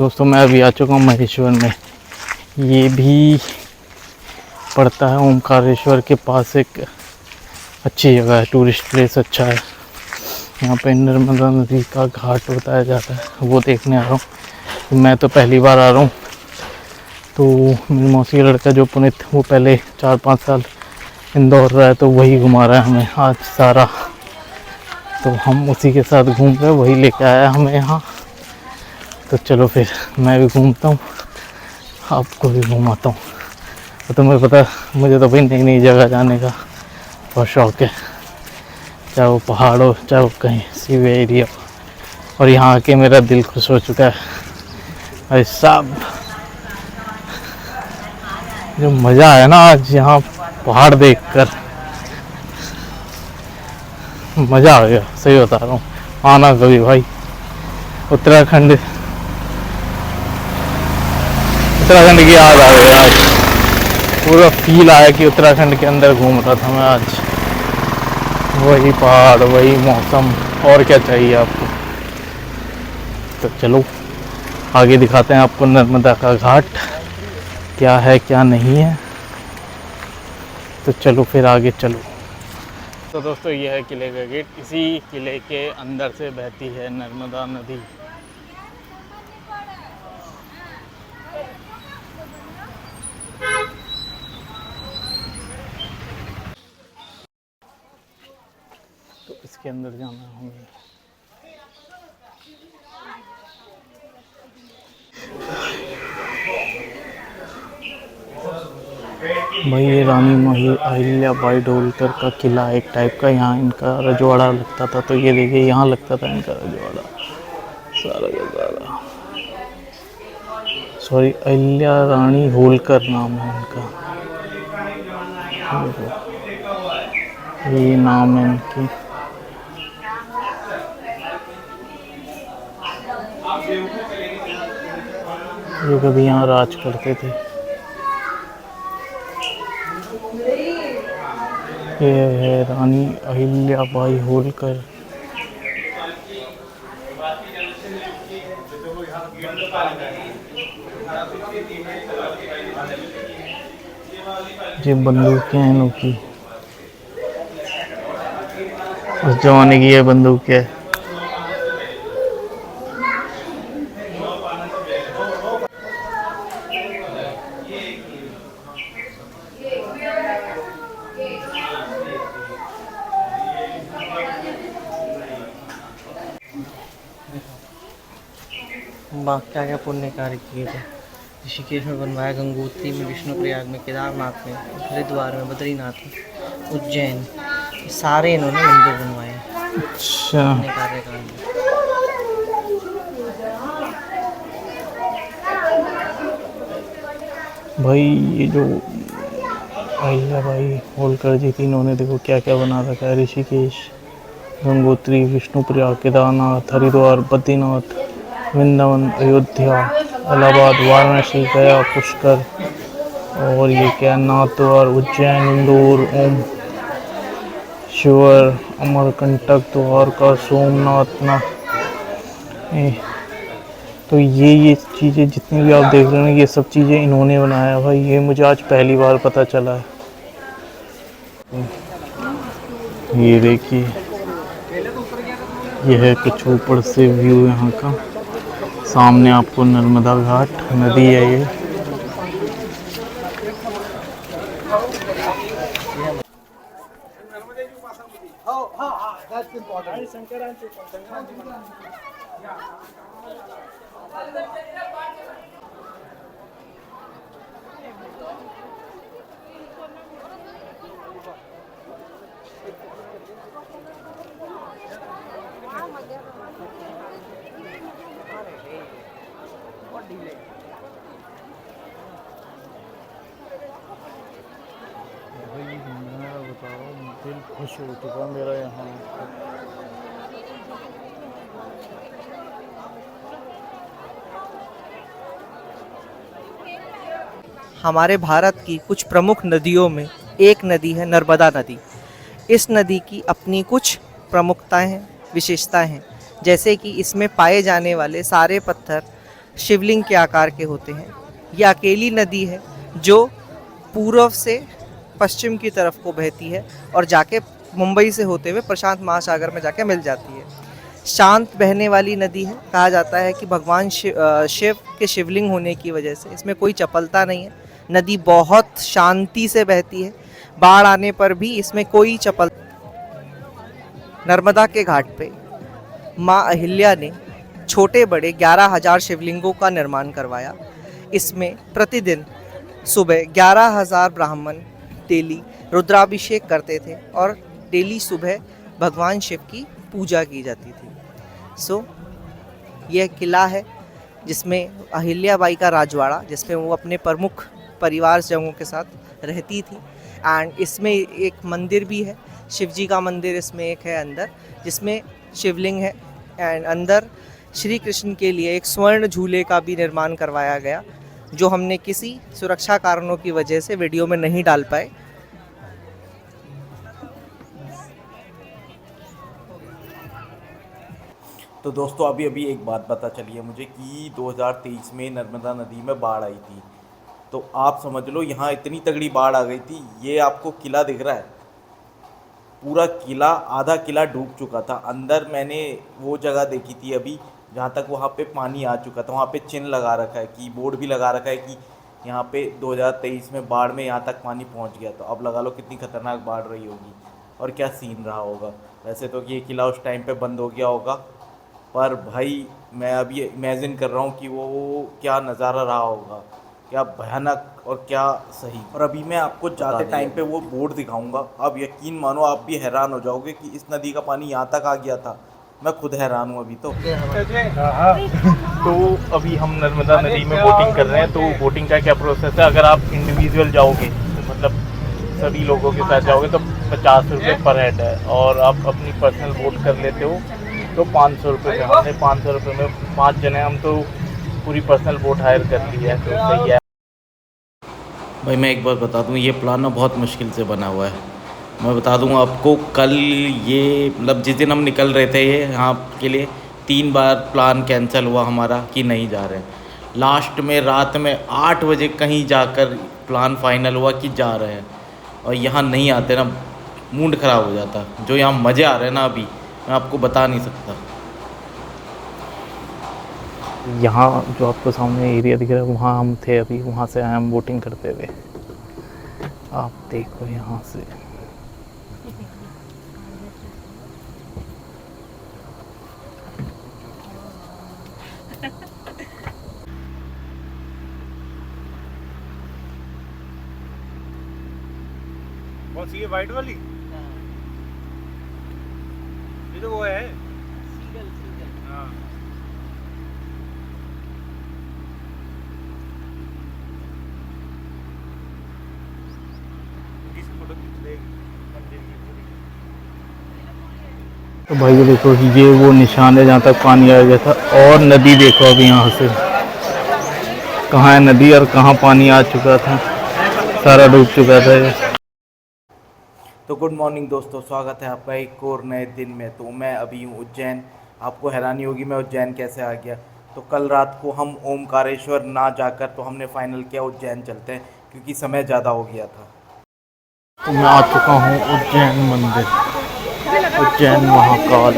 दोस्तों मैं अभी आ चुका हूँ महेश्वर में। ये भी पड़ता है ओमकारेश्वर के पास। एक अच्छी जगह है, टूरिस्ट प्लेस अच्छा है। यहाँ पे नर्मदा नदी का घाट बताया जाता है, वो देखने आ रहा हूँ। मैं तो पहली बार आ रहा हूँ। तो मेरी मौसी का लड़का जो पुनीत, वो पहले 4-5 साल इंदौर रहा है, तो वही घुमा रहा है हमें आज सारा। तो हम उसी के साथ घूम रहे हैं, वही लेके आया हमें यहाँ। तो चलो फिर मैं भी घूमता हूँ, आपको भी घुमाता हूँ। तो तुम्हें पता, मुझे तो भाई नई नई जगह जाने का बहुत शौक़ है, चाहे वो पहाड़ हो, चाहे वो कहीं सीवे एरिया हो। और यहाँ आके मेरा दिल खुश हो चुका है भाई साहब। जो मज़ा आया ना आज यहाँ पहाड़ देखकर, मज़ा आ गया, सही बता रहा हूँ। आना कभी भाई, उत्तराखंड की याद आ गई आज। पूरा फील आया कि उत्तराखंड के अंदर घूम रहा था मैं आज। वही पहाड़, वही मौसम, और क्या चाहिए आपको। तो चलो आगे दिखाते हैं आपको नर्मदा का घाट क्या है क्या नहीं है। तो चलो फिर आगे चलो। तो दोस्तों ये है किले का गेट। इसी किले के अंदर से बहती है नर्मदा नदी। तो इसके अंदर जाना है हमें। भाई ये रानी अहिल्याबाई होलकर का किला एक टाइप का, यहाँ इनका रजवाड़ा लगता था। तो ये देखिए यहाँ लगता था इनका रजवाड़ा सारा का सारा। सॉरी, अहिल्या रानी होलकर नाम है इनका, ये नाम है इनकी। ये कभी यहाँ राज करते थे। ये है रानी अहिल्याबाई होलकर। ये बंदूकें हैं इनकी, उस जमाने की ये बंदूक है। क्या क्या पुण्य कार्य किए थे। ऋषिकेश में बनवाया, गंगोत्री में, विष्णुप्रयाग में, केदारनाथ में, हरिद्वार में, बद्रीनाथ में, उज्जैन, सारे इन्होंने मंदिर बनवाए। अच्छा, पुण्य कार्यकाल में। भाई ये जो अहिल्याबाई होलकर जी थी, इन्होंने देखो क्या क्या बना रखा है। ऋषिकेश, गंगोत्री, विष्णुप्रयाग, केदारनाथ, हरिद्वार, बद्रीनाथ, वृंदावन, अयोध्या, इलाहाबाद, वाराणसी, गया, पुष्कर, और ये क्या, नाथद्वार, उज्जैन, इंदौर, ओम शिवर, अमरकंटक, द्वारका, सोमनाथ ना। तो ये चीज़ें जितनी भी आप देख रहे हैं, ये सब चीज़ें इन्होंने बनाया भाई। ये मुझे आज पहली बार पता चला है। ये देखिए, ये है कुछ ऊपर से व्यू यहाँ का। सामने आपको नर्मदा घाट नदी है ये। दिल खुश हो चुका मेरा यहाँ। हमारे भारत की कुछ प्रमुख नदियों में एक नदी है नर्मदा नदी। इस नदी की अपनी कुछ प्रमुखताएं हैं, विशेषताएं हैं, जैसे कि इसमें पाए जाने वाले सारे पत्थर शिवलिंग के आकार के होते हैं। ये अकेली नदी है जो पूर्व से पश्चिम की तरफ को बहती है और जाके मुंबई से होते हुए प्रशांत महासागर में जाके मिल जाती है। शांत बहने वाली नदी है। कहा जाता है कि भगवान शिव के शिवलिंग होने की वजह से इसमें कोई चपलता नहीं है। नदी बहुत शांति से बहती है। बाढ़ आने पर भी इसमें कोई चपल। नर्मदा के घाट पे माँ अहिल्या ने छोटे बड़े 11,000 शिवलिंगों का निर्माण करवाया। इसमें प्रतिदिन सुबह 11,000 ब्राह्मण डेली रुद्राभिषेक करते थे और डेली सुबह भगवान शिव की पूजा की जाती थी। यह किला है जिसमें अहिल्याबाई का राजवाड़ा, जिसमें वो अपने प्रमुख परिवार जनों के साथ रहती थी। एंड इसमें एक मंदिर भी है, शिवजी का मंदिर इसमें एक है अंदर, जिसमें शिवलिंग है। एंड अंदर श्री कृष्ण के लिए एक स्वर्ण झूले का भी निर्माण करवाया गया, जो हमने किसी सुरक्षा कारणों की वजह से वीडियो में नहीं डाल पाए। तो दोस्तों अभी अभी एक बात पता चली है मुझे कि 2023 में नर्मदा नदी में बाढ़ आई थी। तो आप समझ लो यहाँ इतनी तगड़ी बाढ़ आ गई थी। ये आपको किला दिख रहा है, पूरा किला, आधा किला डूब चुका था। अंदर मैंने वो जगह देखी थी अभी जहाँ तक वहाँ पे पानी आ चुका था। वहाँ पे चिन्ह लगा रखा है, की बोर्ड भी लगा रखा है कि यहाँ पे 2023 में बाढ़ में यहाँ तक पानी पहुँच गया। तो अब लगा लो कितनी खतरनाक बाढ़ रही होगी और क्या सीन रहा होगा। वैसे तो ये किला उस टाइम पे बंद हो गया होगा, पर भाई मैं अभी इमेजिन कर रहा हूँ कि वो क्या नज़ारा रहा होगा, क्या भयानक और क्या सही। और अभी मैं आपको जाते टाइम पे वो बोर्ड दिखाऊंगा। आप यकीन मानो, आप भी हैरान हो जाओगे कि इस नदी का पानी यहाँ तक आ गया था। मैं खुद हैरान हूँ अभी तो। तो अभी हम नर्मदा नदी में बोटिंग कर रहे हैं। तो बोटिंग का क्या प्रोसेस है, अगर आप इंडिविजुअल जाओगे तो मतलब सभी लोगों के साथ जाओगे तो 50 रुपये पर हेड है, और आप अपनी पर्सनल बोट कर लेते हो तो 500 रुपये में। हमने 500 रुपये में 5 जने, हम तो पूरी पर्सनल बोट हायर कर ली है, तो सही है। भाई मैं एक बात बता दूँ, ये प्लान ना बहुत मुश्किल से बना हुआ है। मैं बता दूँ आपको, कल ये मतलब जिस दिन हम निकल रहे थे ये यहाँ के लिए, 3 बार प्लान कैंसिल हुआ हमारा कि नहीं जा रहे हैं। लास्ट में रात में 8 बजे कहीं जाकर प्लान फाइनल हुआ कि जा रहे हैं। और यहाँ नहीं आते ना, मूड ख़राब हो जाता। जो यहाँ मज़े आ रहे हैं ना अभी, मैं आपको बता नहीं सकता। यहाँ जो आपको सामने एरिया दिख रहा है, वहाँ हम थे अभी, वहाँ से आए हम बोटिंग करते हुए। आप देखो यहाँ से कौन सी है, वाइट वाली? ये तो वो है। हाँ। किसी फोटो खींच लेगी मंदिर की पूरी। तो भाई ये देखो, ये वो निशान है जहाँ तक पानी आ गया था। और नदी देखो अभी यहाँ से कहाँ है नदी और कहाँ पानी आ चुका था, सारा डूब चुका था ये। तो गुड मॉर्निंग दोस्तों, स्वागत है आपका एक और नए दिन में। तो मैं अभी हूँ उज्जैन। आपको हैरानी होगी मैं उज्जैन कैसे आ गया। तो कल रात को हम ओमकारेश्वर ना जाकर तो हमने फाइनल किया उज्जैन चलते हैं, क्योंकि समय ज़्यादा हो गया था। तो मैं आ चुका हूँ उज्जैन मंदिर, उज्जैन महाकाल।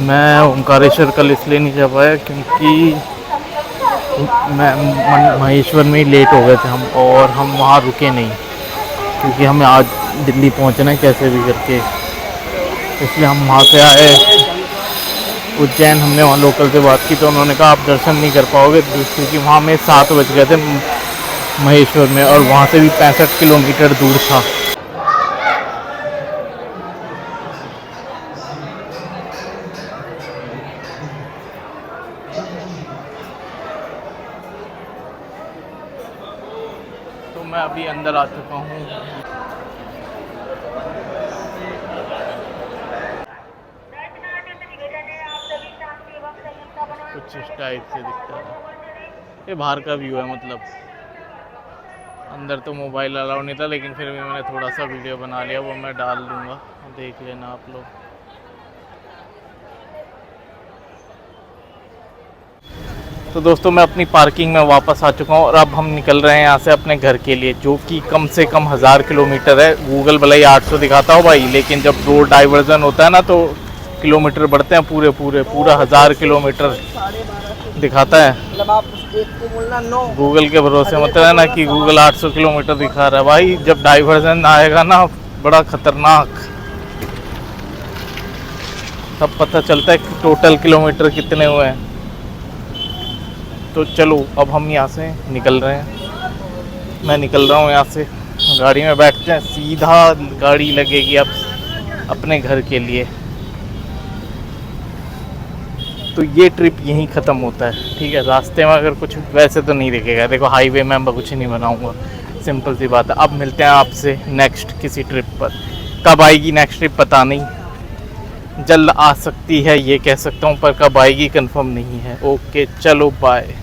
मैं ओमकारेश्वर कल इसलिए नहीं जा पाया क्योंकि मैं महेश्वर में ही लेट हो गए थे हम, और हम वहाँ रुके नहीं क्योंकि हमें आज दिल्ली पहुँचना है कैसे भी करके, इसलिए हम वहाँ से आए उज्जैन। हमने वहाँ लोकल से बात की तो उन्होंने कहा आप दर्शन नहीं कर पाओगे, क्योंकि वहाँ में 7 बज गए थे महेश्वर में, और वहाँ से भी 65 किलोमीटर दूर था। तो मैं अभी अंदर आ चुका हूँ। कुछ इस टाइप से दिखता है। ये बाहर का व्यू है, मतलब अंदर तो मोबाइल अलाउ नहीं था, लेकिन फिर भी मैंने थोड़ा सा वीडियो बना लिया, वो मैं डाल दूँगा, देख लेना आप लोग। तो दोस्तों मैं अपनी पार्किंग में वापस आ चुका हूँ और अब हम निकल रहे हैं यहाँ से अपने घर के लिए, जो कि कम से कम 1000 किलोमीटर है। गूगल भले ही 800 दिखाता हो भाई, लेकिन जब रोड डाइवर्जन होता है ना तो किलोमीटर बढ़ते हैं, पूरा 1000 किलोमीटर दिखाता है। मतलब आप एक को बोलना नो, गूगल के भरोसे मत रहना कि गूगल 800 किलोमीटर दिखा रहा है भाई, जब डाइवर्जन आएगा ना बड़ा खतरनाक, तब पता चलता है कि टोटल किलोमीटर कितने हुए हैं। तो चलो अब हम यहाँ से निकल रहे हैं, मैं निकल रहा हूँ यहाँ से, गाड़ी में बैठते हैं, सीधा गाड़ी लगेगी अब अपने घर के लिए। तो ये ट्रिप यहीं ख़त्म होता है, ठीक है। रास्ते में अगर कुछ वैसे तो नहीं दिखेगा, देखो हाईवे में मैं कुछ नहीं बनाऊंगा, सिंपल सी बात है। अब मिलते हैं आपसे नेक्स्ट किसी ट्रिप पर, कब आएगी नेक्स्ट ट्रिप पता नहीं, जल्द आ सकती है ये कह सकता हूँ, पर कब आएगी कंफर्म नहीं है। ओके चलो बाय।